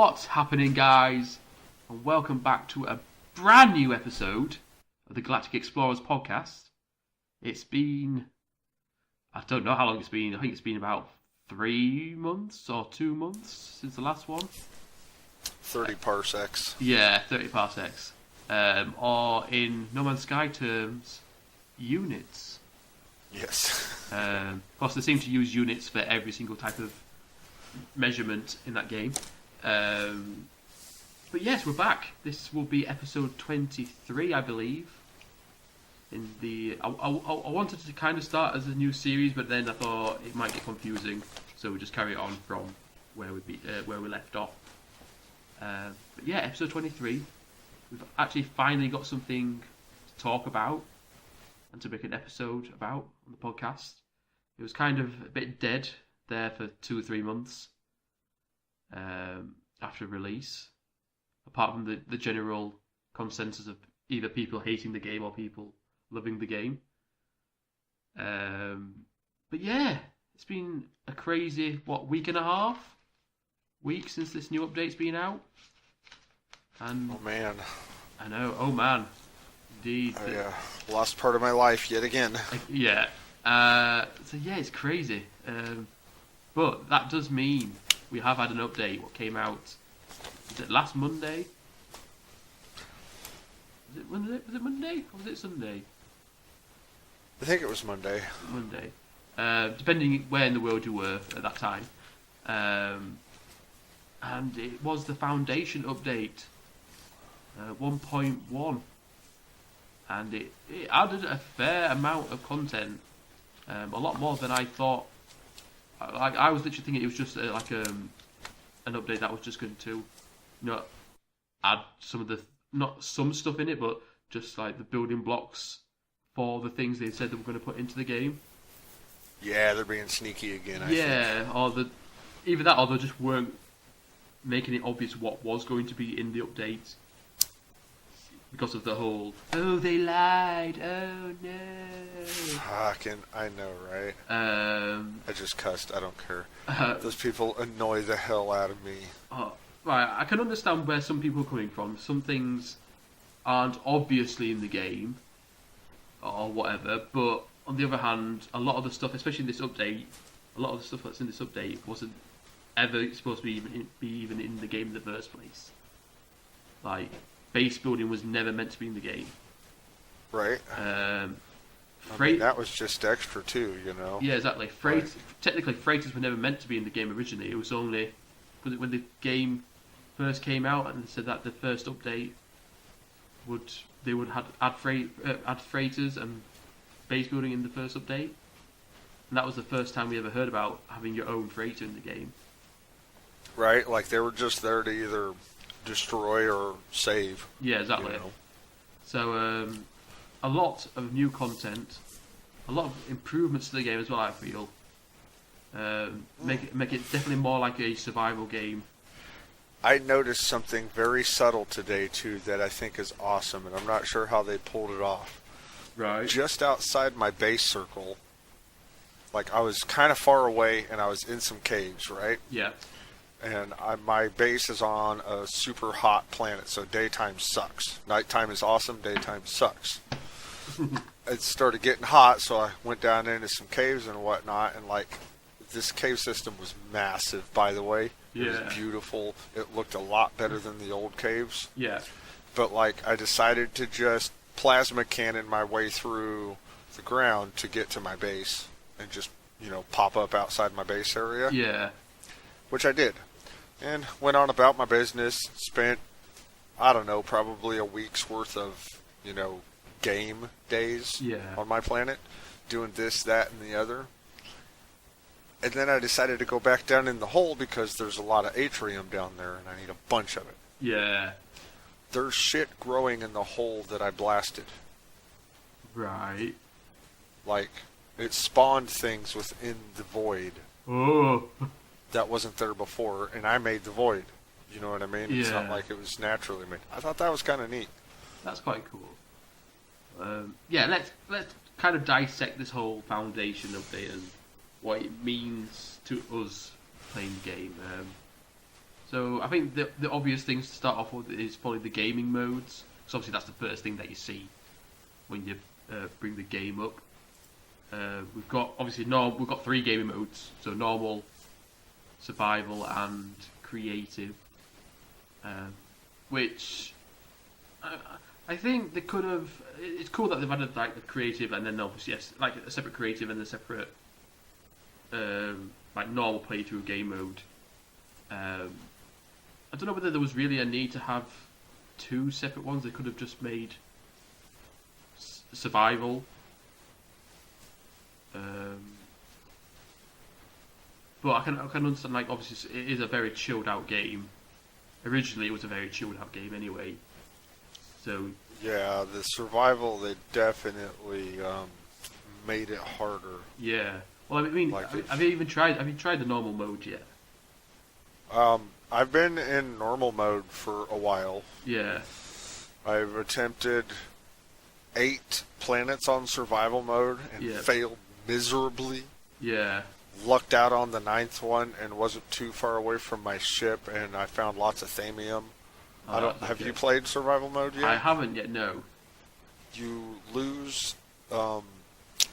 What's happening, guys? And welcome back to a brand new episode of the Galactic Explorers Podcast. It's been... I don't know how long it's been. I think it's been about 3 months or 2 months since the last one. 30 parsecs. Yeah, 30 parsecs. Or in No Man's Sky terms, units. Yes. Of course, they seem to use units for every single type of measurement in that game. But yes, we're back. This will be episode 23, I believe. I wanted to kind of start as a new series, but then I thought it might get confusing, so we'll just carry it on from where we left off. But yeah, episode 23. We've actually finally got something to talk about and to make an episode about on the podcast. It was kind of a bit dead there for 2 or 3 months after release, apart from the general consensus of either people hating the game or people loving the game. But yeah, it's been a crazy, week and a half? Week since this new update's been out. And oh man. I know, oh man. Indeed. Oh yeah, lost part of my life yet again. Yeah. So yeah, it's crazy. But that does mean we have had an update. What came out? Was it last Monday? Was it Monday? Or was it Sunday? I think it was Monday. Monday. Depending where in the world you were at that time. And it was the Foundation update. 1.1. And it added a fair amount of content. A lot more than I thought. I was literally thinking it was just an update that was just going to not add not some stuff in it, but just like the building blocks for the things they said they were going to put into the game. Yeah, they're being sneaky again, I think. Or either that or they just weren't making it obvious what was going to be in the update. Because of the whole, oh, they lied, oh no. Fucking, I know, right? I just cussed, I don't care. Those people annoy the hell out of me. Right, I can understand where some people are coming from. Some things aren't obviously in the game, or whatever, but on the other hand, a lot of the stuff, especially in this update, a lot of the stuff that's in this update wasn't ever supposed to be even in the game in the first place. Like, base building was never meant to be in the game. Right. That was just extra too, you know. Yeah, exactly. Technically, freighters were never meant to be in the game originally. It was only when the game first came out and they said that the first update would add freighters and base building in the first update, and that was the first time we ever heard about having your own freighter in the game. Right, like they were just there to either destroy or save. Yeah, exactly. You know? So a lot of new content, a lot of improvements to the game as well, I feel. Make it definitely more like a survival game. I noticed something very subtle today too that I think is awesome, and I'm not sure how they pulled it off. Right. Just outside my base circle, like I was kind of far away and I was in some caves, right? Yeah. And my base is on a super hot planet, so daytime sucks. Nighttime is awesome, daytime sucks. It started getting hot, so I went down into some caves and whatnot, and like, this cave system was massive, by the way. It was beautiful. It looked a lot better than the old caves. Yeah. But like, I decided to just plasma cannon my way through the ground to get to my base and just, pop up outside my base area. Yeah. Which I did. And went on about my business, spent, I don't know, probably a week's worth of, game days on my planet, doing this, that, and the other. And then I decided to go back down in the hole because there's a lot of atrium down there and I need a bunch of it. Yeah. There's shit growing in the hole that I blasted. Right. Like, it spawned things within the void. Oh. That wasn't there before, and I made the void. You know what I mean? Yeah. It's not like it was naturally made. I thought that was kind of neat. That's quite cool. Let's kind of dissect this whole Foundation update and what it means to us playing the game. So I think the obvious things to start off with is probably the gaming modes. So obviously that's the first thing that you see when you bring the game up. We've got we've got 3 gaming modes. So normal, survival, and creative. Which I think they could have. It's cool that they've added like the creative, and then obviously like a separate creative and a separate like normal playthrough game mode. I don't know whether there was really a need to have 2 separate ones. They could have just made survival. But I can understand, like, obviously it is a very chilled out game. Originally it was a very chilled out game anyway. So yeah, the survival, they definitely made it harder. Yeah. Well, I mean, Like have you tried the normal mode yet? I've been in normal mode for a while. Yeah. I've attempted 8 planets on survival mode and failed miserably. Yeah. Lucked out on the 9th one and wasn't too far away from my ship, and I found lots of thamium. Have you played survival mode yet? I haven't yet. No. You lose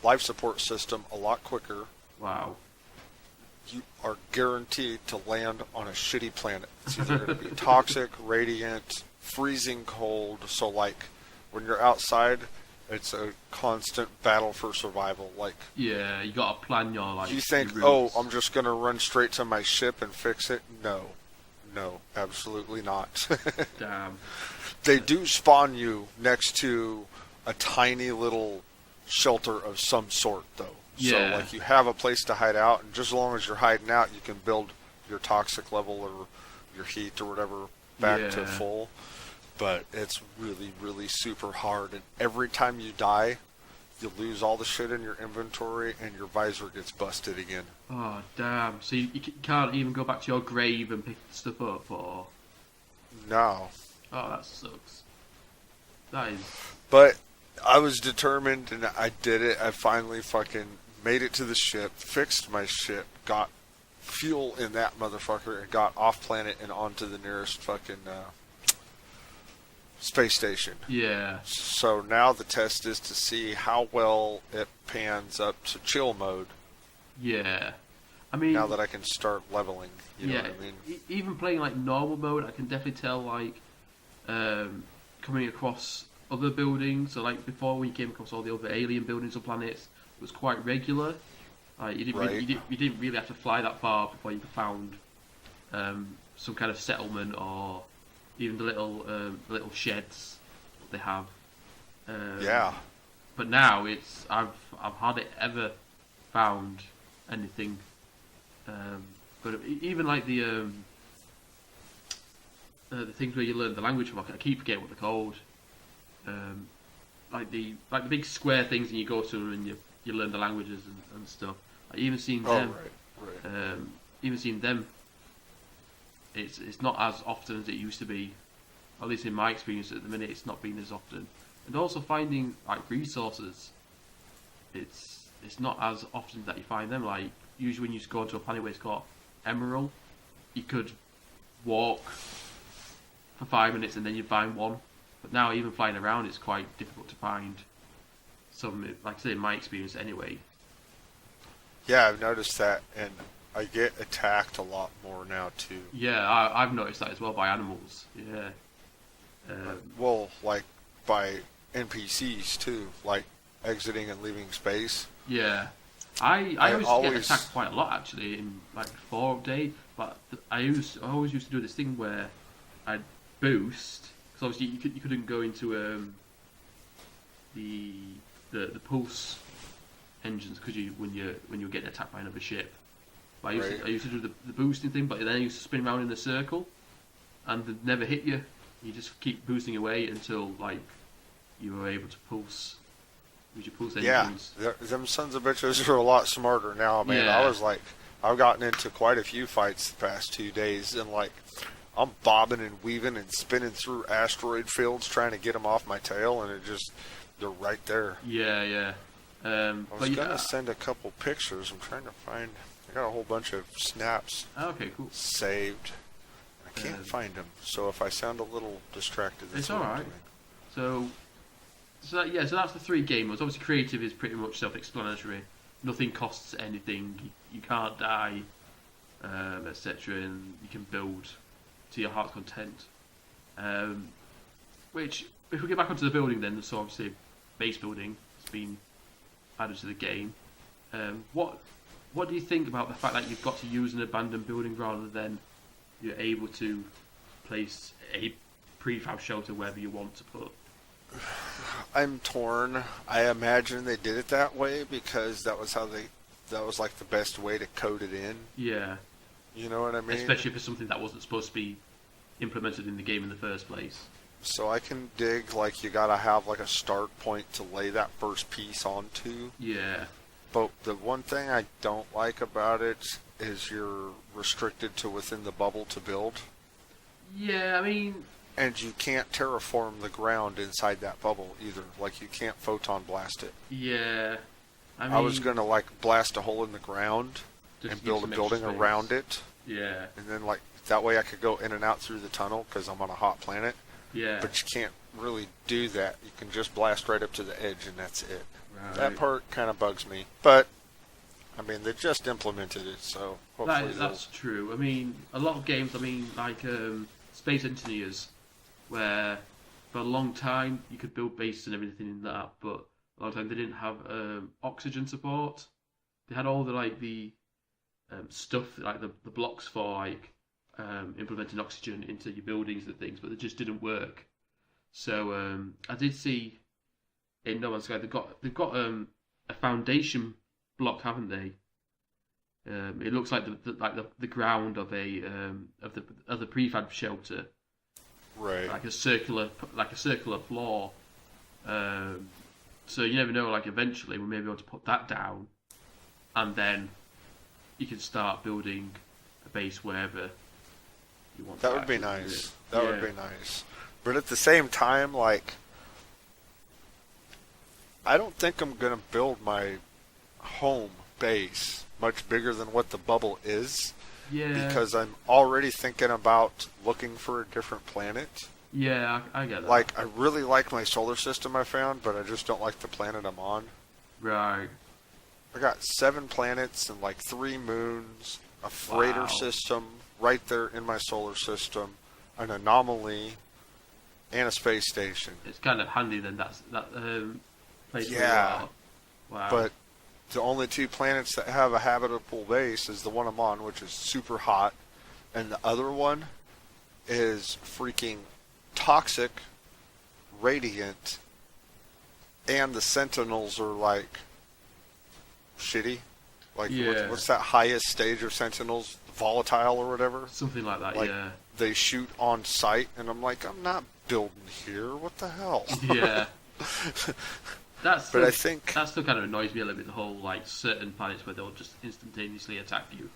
life support system a lot quicker. Wow. You are guaranteed to land on a shitty planet. It's either going to be toxic, radiant, freezing cold. So, like, when you're outside, it's a constant battle for survival. Like, yeah, you got to plan your life. You think, oh, I'm just going to run straight to my ship and fix it? No, absolutely not. Damn. They do spawn you next to a tiny little shelter of some sort, though. Yeah. So, like, you have a place to hide out, and just as long as you're hiding out, you can build your toxic level or your heat or whatever back to full. But it's really, really super hard, and every time you die, you lose all the shit in your inventory, and your visor gets busted again. Oh, damn. So you can't even go back to your grave and pick stuff up, or... No. Oh, that sucks. That is... But I was determined, and I did it. I finally fucking made it to the ship, fixed my ship, got fuel in that motherfucker, and got off planet and onto the nearest fucking space station. Yeah. So now the test is to see how well it pans up to chill mode. Yeah. I mean... Now that I can start leveling, you know what I mean? Even playing, like, normal mode, I can definitely tell, like, coming across other buildings. So, like, before when you came across all the other alien buildings or planets, it was quite regular. You didn't really have to fly that far before you found some kind of settlement or even the little sheds they have. Yeah. But now I've hardly ever found anything. But even like the things where you learn the language from, I keep forgetting what they're called. Like the big square things, and you go to them and you learn the languages and stuff. Like even seeing them, even seeing them, it's not as often as it used to be. At least in my experience at the minute, it's not been as often. And also finding like resources, it's not as often that you find them. Like usually when you go onto a planet where it's got emerald, you could walk for 5 minutes and then you find one. But now even flying around, it's quite difficult to find some. Like I say, in my experience anyway. Yeah, I've noticed that, and I get attacked a lot more now too. Yeah, I've noticed that as well by animals. Yeah. Well, like by NPCs too, like exiting and leaving space. Yeah, I always get attacked quite a lot actually in like 4 update. But I always used to do this thing where I'd boost, because obviously you couldn't go into the pulse engines because when you're getting attacked by another ship. But I used to do the boosting thing, but then I used to spin around in a circle, and they'd never hit you. You just keep boosting away until like you were able to pulse. Use your pulse engines. Yeah, them sons of bitches are a lot smarter now, man. Yeah. I was like, I've gotten into quite a few fights the past 2 days, and like I'm bobbing and weaving and spinning through asteroid fields trying to get them off my tail, and they're right there. Yeah. I was gonna send a couple pictures. I'm trying to find. I got a whole bunch of snaps. Okay, cool. Saved. I can't find them, so if I sound a little distracted, that's it's what I'm alright. doing. So that's the 3 game modes. Obviously, creative is pretty much self-explanatory. Nothing costs anything. You can't die, etc. And you can build to your heart's content. Which, if we get back onto the building, then so obviously base building has been added to the game. What do you think about the fact that you've got to use an abandoned building rather than you're able to place a prefab shelter wherever you want to put? I'm torn. I imagine they did it that way because that was like the best way to code it in. Yeah. You know what I mean? Especially for something that wasn't supposed to be implemented in the game in the first place. So I can dig, like, you gotta have like a start point to lay that first piece onto. Yeah. But the one thing I don't like about it is you're restricted to within the bubble to build. Yeah, I mean... And you can't terraform the ground inside that bubble either. Like, you can't photon blast it. Yeah. I was going to, like, blast a hole in the ground and build a building around it. Yeah. And then, like, that way I could go in and out through the tunnel because I'm on a hot planet. Yeah. But you can't really do that. You can just blast right up to the edge and that's it. Right. That part kind of bugs me. But, I mean, they just implemented it, so hopefully that's true. I mean, a lot of games, like Space Engineers, where for a long time you could build bases and everything in that, but a lot of time they didn't have oxygen support. They had all the stuff, like the blocks for implementing oxygen into your buildings and things, but they just didn't work. So I did see in No Man's Sky they've got a foundation block, haven't they? It looks like the ground of the prefab shelter, right, like a circular floor. So you never know. Like eventually, we may be able to put that down, and then you can start building a base wherever you want. That would be nice. That would be nice. But at the same time, like, I don't think I'm gonna build my home base much bigger than what the bubble is. Yeah. Because I'm already thinking about looking for a different planet. Yeah, I get that. Like, I really like my solar system I found, but I just don't like the planet I'm on. Right. I got 7 planets and like 3 moons, a freighter system right there in my solar system, an anomaly, and a space station. It's kind of handy then. That place. Yeah. Wow. But the only 2 planets that have a habitable base is the one I'm on, which is super hot, and the other one is freaking toxic, radiant, and the Sentinels are like shitty. Like, what's that highest stage of Sentinels? Volatile or whatever? Something like that, like, yeah. They shoot on sight, and I'm like, I'm not building here. What the hell? Yeah. I think that still kind of annoys me a little bit. The whole like certain planets where they'll just instantaneously attack you.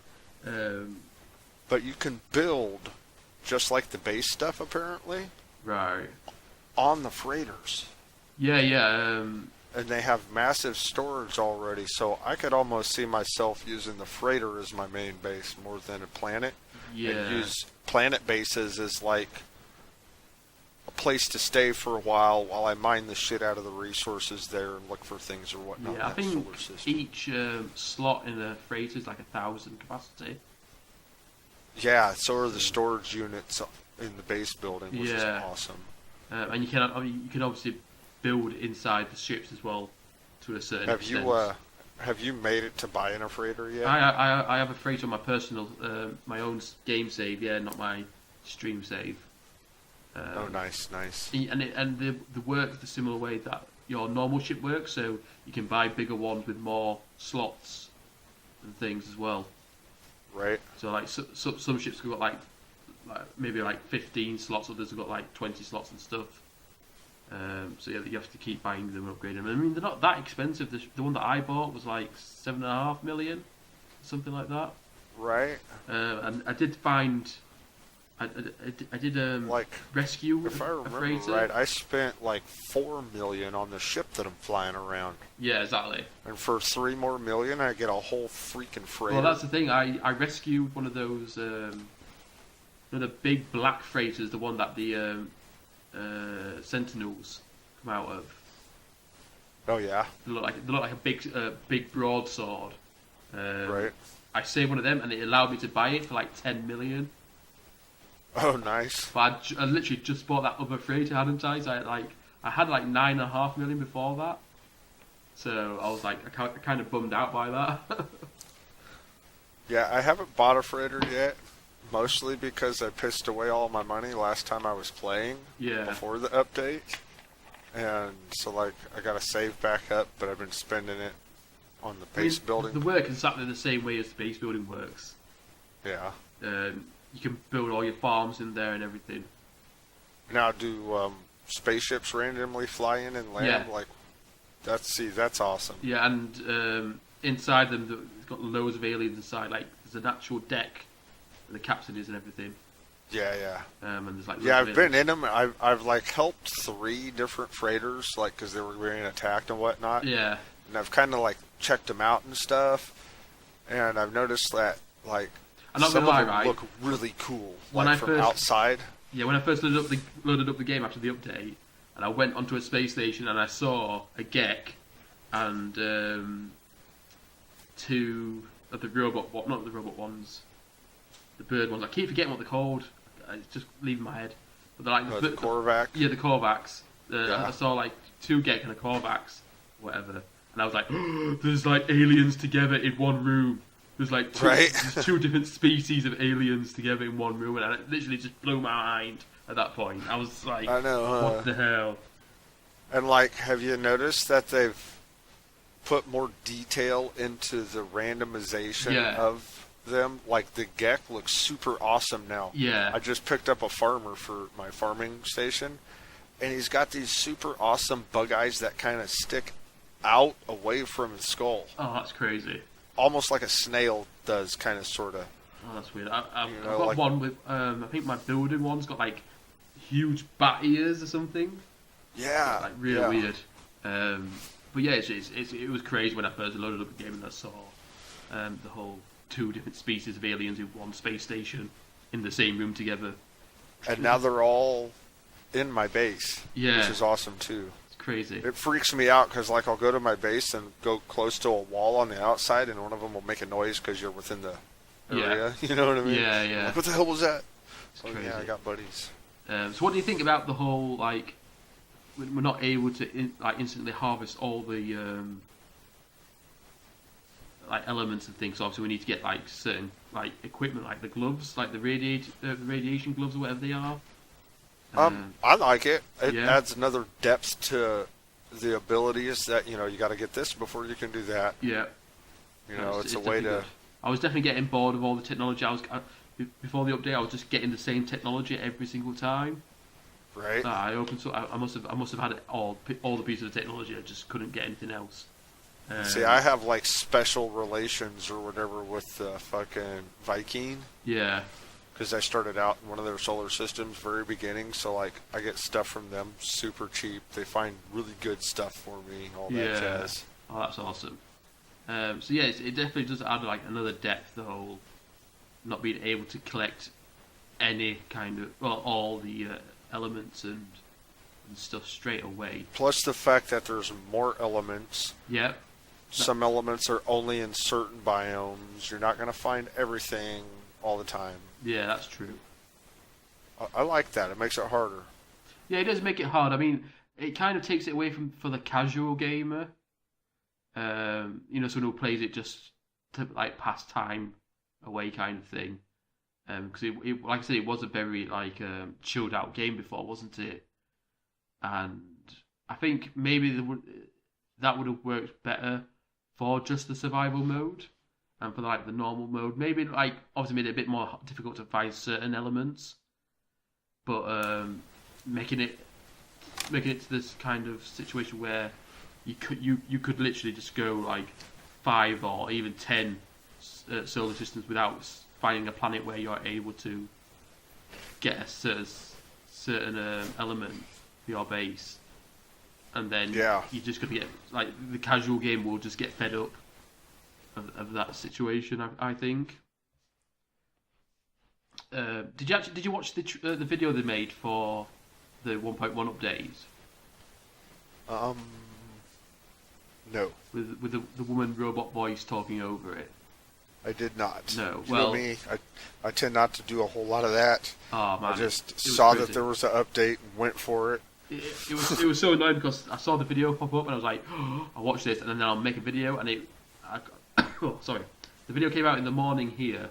But you can build just like the base stuff, apparently. Right. On the freighters. Yeah, yeah. And they have massive storage already, so I could almost see myself using the freighter as my main base more than a planet. Yeah. And use planet bases as like a place to stay for a while I mine the shit out of the resources there and look for things or whatnot. Yeah, I think each slot in a freighter is like 1,000 capacity. Yeah, so are the storage units in the base building, which is awesome. And you can obviously build inside the ships as well to a certain extent. Have you made it to buying a freighter yet? I have a freighter on my personal, my own game save, not my stream save. Nice. And the works the similar way that your normal ship works, so you can buy bigger ones with more slots and things as well. Right. So like some ships have got like maybe like 15 slots, others have got like 20 slots and stuff. So yeah, you have to keep buying them and upgrading them. I mean, they're not that expensive. The one that I bought was like 7.5 million, something like that. Right. And I did find, I did like rescue. If I remember freighter. right, I spent like 4 million on the ship that I'm flying around. Yeah, exactly. And for 3 more million, I get a whole freaking freighter. Well, that's the thing. I rescued one of those the big black freighter is the one that the Sentinels come out of. Oh yeah. They look like a big broadsword. Right. I saved one of them, and it allowed me to buy it for like 10 million. Oh, nice. But I literally just bought that other freighter, hadn't I? So I had like 9.5 million before that. So I was like, I kind of bummed out by that. Yeah, I haven't bought a freighter yet, mostly because I pissed away all my money last time I was playing. Yeah. Before the update. And so, like, I got to save back up, but I've been spending it on the base building. The work is exactly the same way as the base building works. Yeah. You can build all your farms in there and everything. Now, do spaceships randomly fly in and land? Yeah. Like, that's awesome. Yeah, and inside them, it's got loads of aliens inside. Like, there's an actual deck where the captain is and everything. Yeah, yeah. And there's like I've been in them. I've like helped 3 different freighters, like, because they were being attacked and whatnot. Yeah. And I've kind of like checked them out and stuff. And I've noticed that like I'm not some gonna lie, of them right? look really cool, When like I from first- outside. Yeah, when I first loaded up the game after the update, and I went onto a space station and I saw a Gek and 2 of the robot, not the robot ones, the bird ones. I keep forgetting what they're called. It's just leaving my head. But they're like The Korvac. Yeah, the Korvacs. Yeah. I saw like 2 Gek and a Korvacs, whatever, and I was like, there's like aliens together in one room. There's like there's 2 different species of aliens together in one room, and it literally just blew my mind at that point. I was like, I know. what the hell? And like, have you noticed that they've put more detail into the randomization of them? Like the Gek looks super awesome now. Yeah. I just picked up a farmer for my farming station, and he's got these super awesome bug eyes that kind of stick out away from his skull. Oh, that's crazy. Almost like a snail does, kind of, sort of. Oh, that's weird. I've know, got like- one with, I think my building one's got like huge bat ears or something. Yeah. Like really weird. But yeah, it was crazy when I first loaded up the game and I saw the whole 2 different species of aliens in one space station in the same room together. And now they're all in my base, Yeah. which is awesome too. It's crazy. It freaks me out because, like, I'll go to my base and go close to a wall on the outside, and one of them will make a noise because you're within the area. You know what I mean? Yeah, yeah. Like, what the hell was that? It's Oh, crazy. yeah, I got buddies. So what do you think about the whole, like, we're not able to instantly harvest all the like elements and things? So obviously we need to get like certain like equipment, like the gloves, like the radiation gloves or whatever they are. I like it. It yeah. adds another depth to the abilities that, you know, you got to get this before you can do that. Yeah. You know, it's a way definitely to... good. I was definitely getting bored of all the technology. Before the update, I was just getting the same technology every single time. Right. I must have had all the pieces of technology. I just couldn't get anything else. See, I have like special relations or whatever with the fucking Viking. Yeah. Because I started out in one of their solar systems very beginning, so like I get stuff from them super cheap. They find really good stuff for me, all that jazz. Oh, that's awesome. So yeah, it definitely does add like another depth. The whole not being able to collect any kind of all the elements and stuff straight away. Plus the fact that there's more elements. Yeah. Some elements are only in certain biomes. You're not going to find everything all the time. Yeah, that's true. I like that. It makes it harder. Yeah, it does make it hard. I mean, it kind of takes it away for the casual gamer. Someone who plays it just to like pass time away kind of thing. Because it, like I said, it was a very like chilled out game before, wasn't it? And I think maybe that would have worked better for just the survival mode and for like the normal mode. Maybe like obviously made it a bit more difficult to find certain elements, but making it to this kind of situation where you could literally just go like 5 or even 10 solar systems without finding a planet where you're able to get a certain element for your base, and then you're just gonna get like the casual game will just get fed up of that situation. I think. Did you watch the video they made for the 1.1 updates? No. With the woman robot voice talking over it. I did not. No. You know me, I tend not to do a whole lot of that. Oh man! I just saw that there was an update and went for it. It was so annoying because I saw the video pop up and I was like, oh, I'll watch this and then I'll make a video and oh, sorry. The video came out in the morning here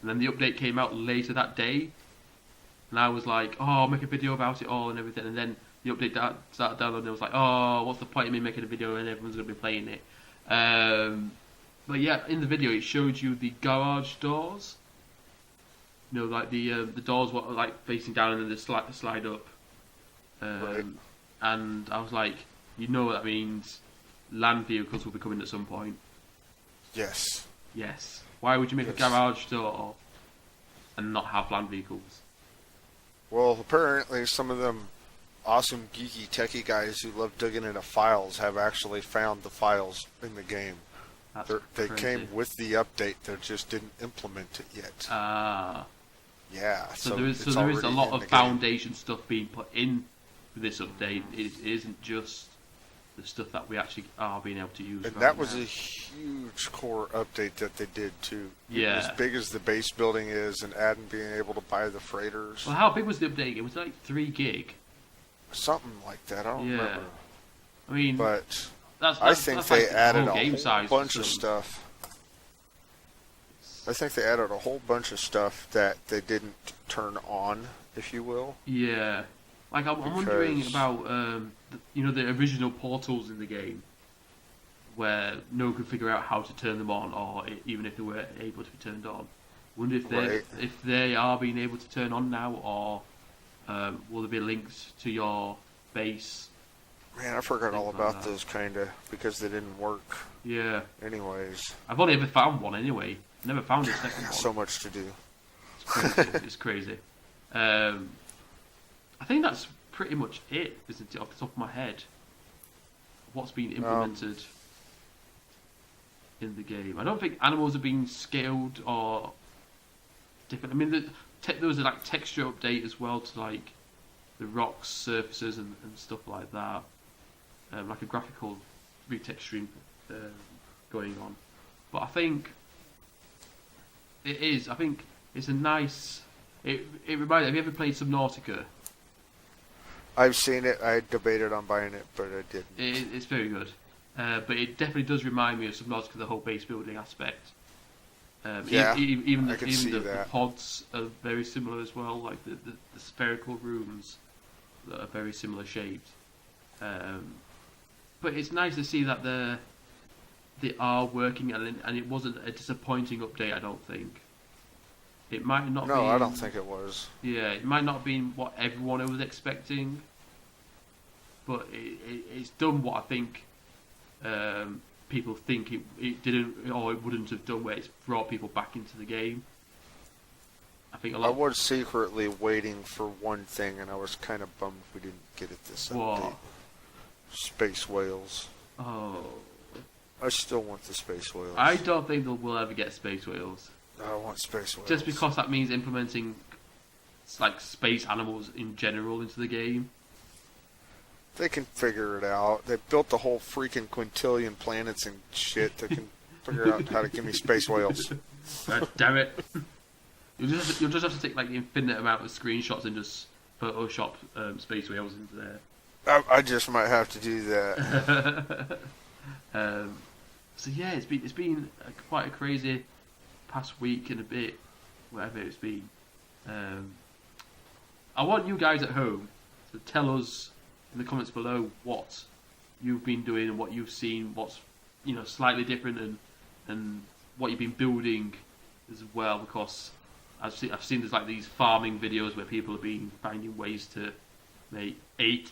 and then the update came out later that day and I was like, oh, I'll make a video about it all and everything, and then the update started downloading and I was like, oh, what's the point of me making a video and everyone's going to be playing it? But yeah, in the video it showed you the garage doors. You know, like the doors were like facing down and then they slide up. Right. And I was like, you know what that means? Land vehicles will be coming at some point. Yes. Yes. Why would you make a garage door and not have land vehicles? Well, apparently some of them awesome geeky techie guys who love digging into files have actually found the files in the game. They came with the update, they just didn't implement it yet. Ah. Yeah. So there is a lot of foundation stuff being put in with this update. It isn't just the stuff that we actually are being able to use. And that was a huge core update that they did too. Yeah. As big as the base building is, and adding being able to buy the freighters. Well, how big was the update? It was like 3 gig. Something like that. I don't remember. I mean, but I think they added a whole whole bunch of stuff. I think they added a whole bunch of stuff that they didn't turn on, if you will. Yeah. Like, I'm wondering about, the original portals in the game, where no one could figure out how to turn them on, or even if they were able to be turned on. Wonder if they are being able to turn on now, or will there be links to your base? Man, I forgot all about those, kinda, because they didn't work. Yeah. Anyways. I've only ever found one anyway. Never found a second one. So much to do. It's crazy. I think that's pretty much it, isn't it, off the top of my head? What's been implemented in the game. I don't think animals are being scaled or different. I mean, there was a like texture update as well to like the rocks, surfaces, and stuff like that. Like a graphical retexturing going on. But I think it is. I think it's a nice. It reminds. Have you ever played Subnautica? I've seen it. I debated on buying it, but I didn't. It's very good. But it definitely does remind me of Subnautica, the whole base building aspect. Even the pods are very similar as well, like the spherical rooms that are very similar shaped. But it's nice to see that they are working, and it wasn't a disappointing update, I don't think. It might not. No, I don't think it was. Yeah, it might not have been what everyone was expecting, but it's done what I think people think it didn't, or it wouldn't have done, where it's brought people back into the game. I think I was secretly waiting for one thing, and I was kind of bummed we didn't get it this update. Space whales. Oh. I still want the space whales. I don't think we'll ever get space whales. I want space whales. Just because that means implementing like space animals in general into the game. They can figure it out. They built the whole freaking quintillion planets and shit. They can figure out how to give me space whales. God damn it. You'll just have to take like the infinite amount of screenshots and just Photoshop space whales into there. I just might have to do that. So yeah, it's been quite a crazy past week and a bit, whatever it's been. I want you guys at home to tell us in the comments below what you've been doing and what you've seen, what's slightly different, and what you've been building as well. Because I've seen there's like these farming videos where people have been finding ways to make 8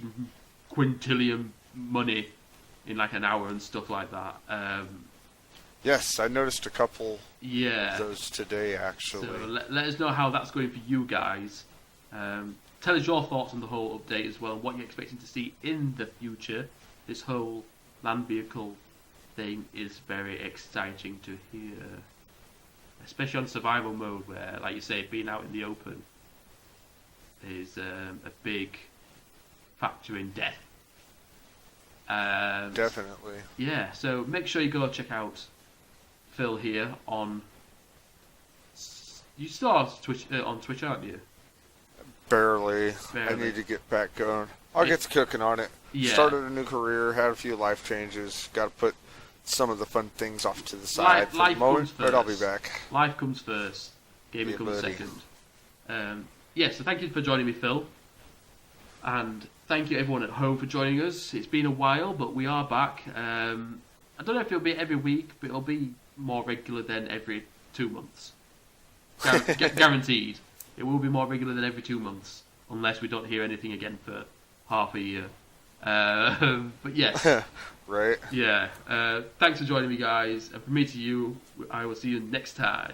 quintillion money in like an hour and stuff like that. Yes, I noticed a couple of those today, actually. So let us know how that's going for you guys. Tell us your thoughts on the whole update as well, what you're expecting to see in the future. This whole land vehicle thing is very exciting to hear. especially on survival mode, where, like you say, being out in the open is a big factor in death. Definitely. Yeah, so make sure you go check out Phil here on. You still are on Twitch, aren't you? Barely. I need to get back going. I'll get to cooking on it. Yeah. Started a new career, had a few life changes. Got to put some of the fun things off to the side for the moment, but I'll be back. Life comes first. Gaming comes second. So thank you for joining me, Phil. And thank you everyone at home for joining us. It's been a while, but we are back. I don't know if it'll be every week, but it'll be more regular than every 2 months. Guaranteed. It will be more regular than every 2 months, unless we don't hear anything again for half a year. But yes. Right. Yeah. Thanks for joining me, guys. And from me to you, I will see you next time.